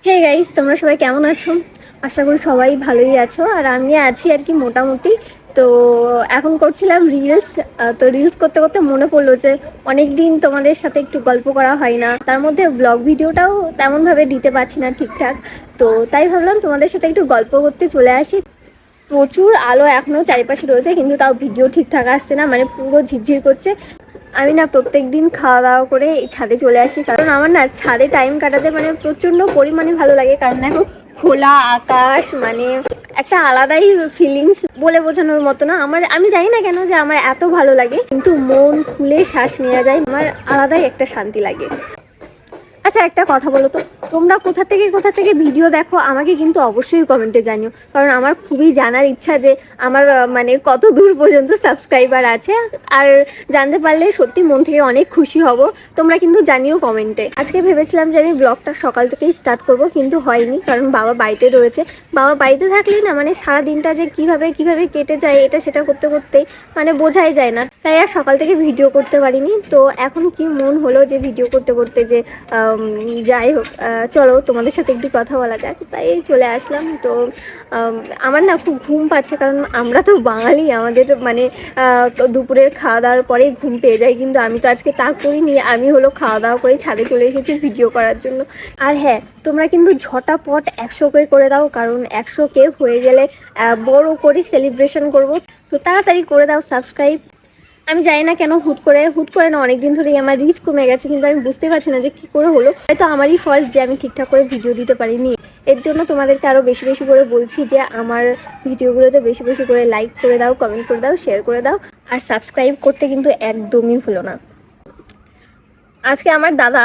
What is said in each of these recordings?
Hey guys, তোমরা সবাই কেমন আছো? আশা করি সবাই ভালোই আছো। আর আমি আছি আর কি মোটামুটি। তো এখন করছিলাম রিলস। তো রিলস করতে করতে মনে পড়লো যে অনেক দিন তোমাদের সাথে একটু গল্প করা হয় না, তার মধ্যে ব্লগ ভিডিওটাও তেমনভাবে দিতে পারছি না ঠিকঠাক। তো তাই ভাবলাম তোমাদের সাথে একটু গল্প করতে চলে আসি। প্রচুর আলো এখনো চারিপাশে রয়েছে, কিন্তু তাও ভিডিও ঠিকঠাক আসছে না, মানে পুরো ঝিরঝির করছে। আমি না প্রত্যেক দিন খাওয়া দাওয়া করে এই ছাদে চলে আসি, কারণ আমার না ছাদে টাইম কাটাতে মানে প্রচণ্ড পরিমাণে ভালো লাগে। কারণ দেখো, খোলা আকাশ মানে একটা আলাদাই ফিলিংস, বলে বোঝানোর মতো না। আমি জানি না কেন যে আমার এত ভালো লাগে, কিন্তু মন খুলে শ্বাস নেওয়া যায়, আমার আলাদাই একটা শান্তি লাগে। আচ্ছা, একটা কথা বলো তো, তোমরা কোথা থেকে ভিডিও দেখো আমাকে কিন্তু অবশ্যই কমেন্টে জানিও, কারণ আমার খুবই জানার ইচ্ছা যে আমার মানে কত দূর পর্যন্ত সাবস্ক্রাইবার আছে। আর জানতে পারলে সত্যি মন থেকে অনেক খুশি হব। তোমরা কিন্তু জানিও কমেন্টে। আজকে ভেবেছিলাম যে আমি ব্লগটা সকাল থেকেই স্টার্ট করব, কিন্তু হয়নি, কারণ বাবা বাড়িতে রয়েছে। বাবা বাড়িতে থাকলে না মানে সারা দিনটা যে কিভাবে কেটে যায় এটা সেটা করতে করতে মানে বোঝাই যায় না, তাই আর সকাল থেকে ভিডিও করতে পারিনি। তো এখন কি মন হলো যে ভিডিও করতে করতে যে যাই হোক, চলো তোমাদের সাথে একটু কথা বলা যাক, তাই চলে আসলাম। তো আমার না খুব ঘুম পাচ্ছে, কারণ আমরা তো বাঙালি, আমাদের মানে দুপুরের খাওয়া দাওয়ার পরেই ঘুম পেয়ে যায়, কিন্তু আমি তো আজকে তা করিনি। আমি হলো খাওয়া দাওয়া করে ছাদে চলে এসেছি ভিডিও করার জন্য। আর হ্যাঁ, তোমরা কিন্তু ঝটাপট 100K করে দাও, কারণ 100K হয়ে গেলে বড় করে সেলিব্রেশন করব। তো তাড়াতাড়ি করে দাও সাবস্ক্রাইব। আমি জানি না কেন হুট করে না, অনেকদিন ধরেই আমার রিচ কমে গেছে, কিন্তু আমি বুঝতে পারছি না যে কী করে হলো। হয়তো আমারই ফল্ট যে আমি ঠিকঠাক করে ভিডিও দিতে পারিনি। এর জন্য তোমাদেরকে আরও বেশি বেশি করে বলছি যে আমার ভিডিওগুলোতে বেশি বেশি করে লাইক করে দাও, কমেন্ট করে দাও, শেয়ার করে দাও, আর সাবস্ক্রাইব করতে কিন্তু একদমই ভুলো না। আজকে আমার দাদা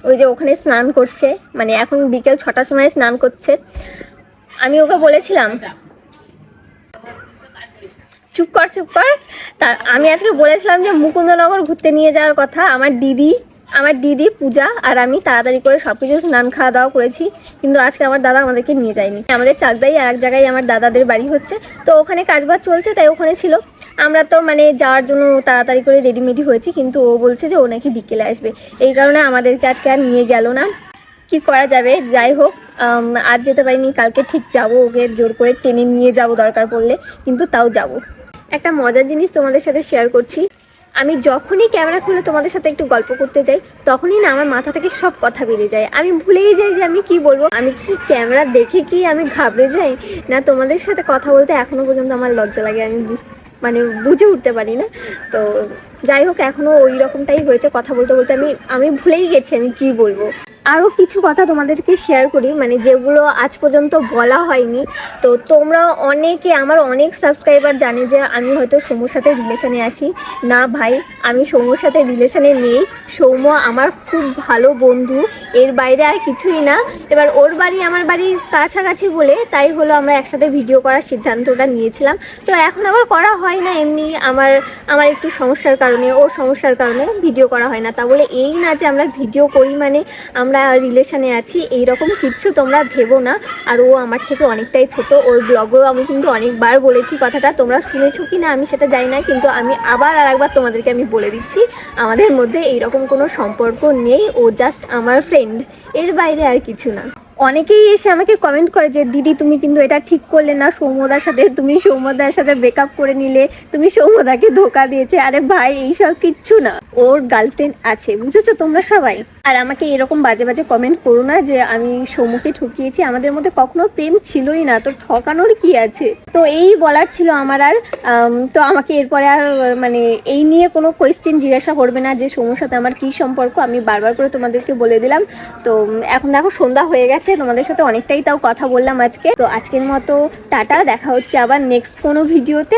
ওই যে ওখানে স্নান করছে, মানে এখন বিকেল 6টার সময় স্নান করছে। আমি ওকে বলেছিলাম, চুপ কর। তার আমি আজকে বলেছিলাম যে মুকুন্দনগর ঘুরতে নিয়ে যাওয়ার কথা। আমার দিদি পূজা আর আমি তাড়াতাড়ি করে সব কিছু স্নান খাওয়া দাওয়া করেছি, কিন্তু আজকে আমার দাদা আমাদেরকে নিয়ে যায়নি। আমাদের চাকদাই আর এক জায়গায় আমার দাদাদের বাড়ি হচ্ছে, তো ওখানে কাজবাজ চলছে, তাই ওখানে ছিল। আমরা তো মানে যাওয়ার জন্য তাড়াতাড়ি করে রেডিমেডি হয়েছি, কিন্তু ও বলছে যে ও নাকি বিকেলে আসবে, এই কারণে আমাদেরকে আজকে আর নিয়ে গেল না। কি করা যাবে, যাই হোক, আজ যেতে পারিনি, কালকে ঠিক যাবো, ওকে জোর করে টেনে নিয়ে যাব দরকার পড়লে, কিন্তু তাও যাব। একটা মজার জিনিস তোমাদের সাথে শেয়ার করছি। আমি যখনই ক্যামেরা খুলে তোমাদের সাথে একটু গল্প করতে যাই, তখনই না আমার মাথা থেকে সব কথা বেরিয়ে যায়। আমি ভুলেই যাই যে আমি কি বলবো। আমি কি ক্যামেরা দেখে কি আমি ঘাবড়ে যাই, না তোমাদের সাথে কথা বলতে এখনো পর্যন্ত আমার লজ্জা লাগে, আমি মানে বুঝে উঠতে পারি না। তো যাই হোক, এখনও ওই রকমটাই হয়েছে, কথা বলতে বলতে আমি ভুলেই গেছি আমি কি বলবো। আরও কিছু কথা তোমাদেরকে শেয়ার করি, মানে যেগুলো আজ পর্যন্ত বলা হয়নি। তো তোমরা অনেকে, আমার অনেক সাবস্ক্রাইবার জানে যে আমি হয়তো সৌম্যর সাথে রিলেশনে আছি। না ভাই, আমি সৌম্যর সাথে রিলেশনে নেই। সৌম্য আমার খুব ভালো বন্ধু, এর বাইরে আর কিছুই না। এবার ওর বাড়ি আমার বাড়ির কাছাকাছি বলে তাই হলো আমরা একসাথে ভিডিও করার সিদ্ধান্তটা নিয়েছিলাম। তো এখন আবার করা হয় না, এমনি আমার একটু সমস্যার কারণে, ওর সমস্যার কারণে ভিডিও করা হয় না। তা বলে এই না যে আমরা ভিডিও করি মানে আমরা রিলেশনে আছি, এই রকম কিচ্ছু তোমরা ভেবো না। আর ও আমার থেকে অনেকটাই ছোট। ওর ব্লগেও আমি কিন্তু অনেকবার বলেছি কথাটা, তোমরা শুনেছো কি না আমি সেটা জানি না, কিন্তু আমি আবার আর একবার তোমাদেরকে আমি বলে দিচ্ছি, আমাদের মধ্যে এইরকম কোনো সম্পর্ক নেই। ও জাস্ট আমার ফ্রেন্ড, এর বাইরে আর কিছু না। অনেকেই এসে আমাকে কমেন্ট করে যে দিদি তুমি কিন্তু এটা ঠিক করলে না, সৌম্যদার সাথে তুমি সৌম্যদার সাথে ব্রেকআপ করে নিলে, তুমি সৌম্যদাকে ধোকা দিয়েছে। আরে ভাই, এইসব কিচ্ছু না, ওর গার্লফ্রেন্ড আছে, বুঝেছো তোমরা সবাই। আর আমাকে এরকম বাজে বাজে কমেন্ট করো না যে আমি সৌম্যকে ঠকিয়েছি, আমাদের মধ্যে কখনো প্রেম ছিলই না, তো ঠকানোর কি আছে। তো এই বলার ছিল আমার। আর তো আমাকে এরপরে আর মানে এই নিয়ে কোনো কোয়েশ্চেন জিজ্ঞাসা করবে না যে সৌম্যর সাথে আমার কী সম্পর্ক, আমি বারবার করে তোমাদেরকে বলে দিলাম। তো এখন দেখো সন্ধ্যা হয়ে গেছে, তোমাদের সাথে অনেকটাই তাও কথা বললাম আজকে। তো আজকের মতো টাটা, দেখা হচ্ছে আবার নেক্সট কোনো ভিডিওতে।